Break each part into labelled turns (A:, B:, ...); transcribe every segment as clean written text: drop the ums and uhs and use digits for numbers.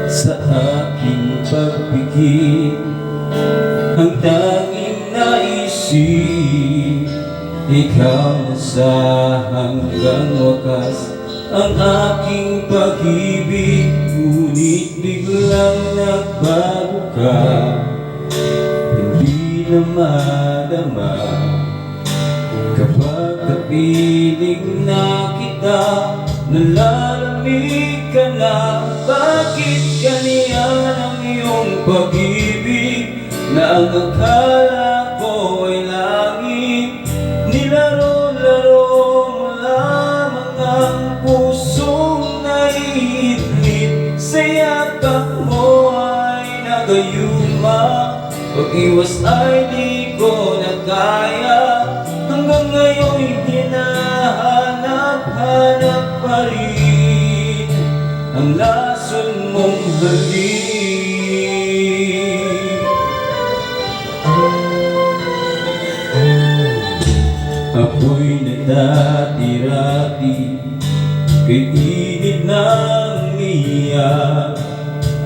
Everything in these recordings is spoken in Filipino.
A: sa aking pag-ibig. Ang tanging naisip, ikaw na sa hanggang wakas. Ang aking pag-ibig, ngunit biglang nagbago ka. Hindi na madama kapag kapiling na kita. Nalalamig ka na, bakit ganyan ang iyong pag-ibig? Na ang akala ko ay langit, nilaro-laro mo lamang ang pusong naiinip. Sa yakap mo ay nagayuma, pag-iwas ay di ko na kaya. Hanggang ngayon hinahanap-hanap pa rin ang lason mong halik. Ako'y nadati-rati kay init ng niya.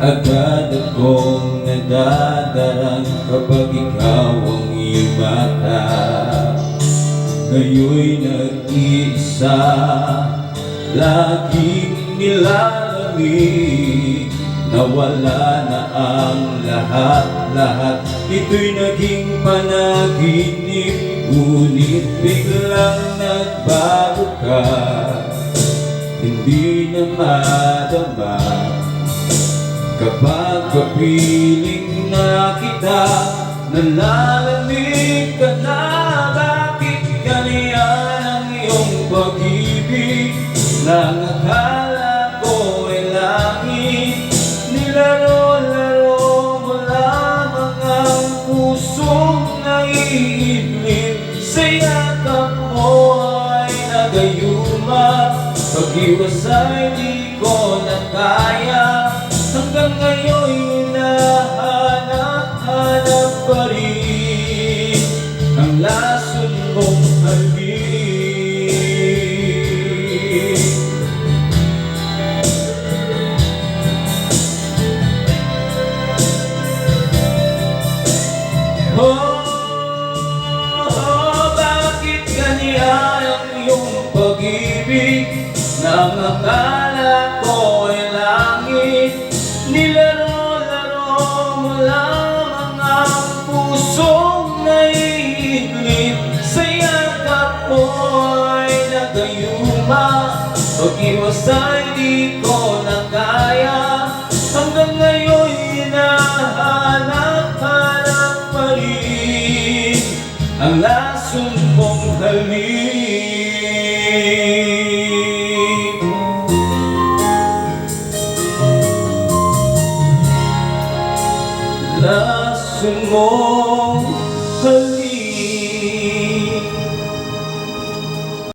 A: Agad akong nadadarang kapag ikaw ang iyong mata. Ngayon'y nag-iisa, laging nilalamig. Nawala na ang lahat-lahat, ito'y naging panaginip. Ngunit biglang nagbago ka, hindi na madama kapag kapiling na kita. Nalalamig ka na, bakit ganyan ang iyong pag-ibig? Nang akala ko ay langit, nilaro-laro mo lamang ang pusong naiinip. Sa yakap mo ay nagayuma, pag-iwas ay di ko na kaya. Hanggang ngayon hinahanap-hanap pa rin ang lason mong halik. Bakit ganyan ang iyong pag-ibig? Nang akala ko ay langit, nilaro-laro mo lamang ang pusong naiinip. Sa yakap mo ay nagayuma, pag-iwas ay di ko na kaya. Hanggang ngayon hinahanap-hanap pa rin ang lason mong halik. Lason mong halik.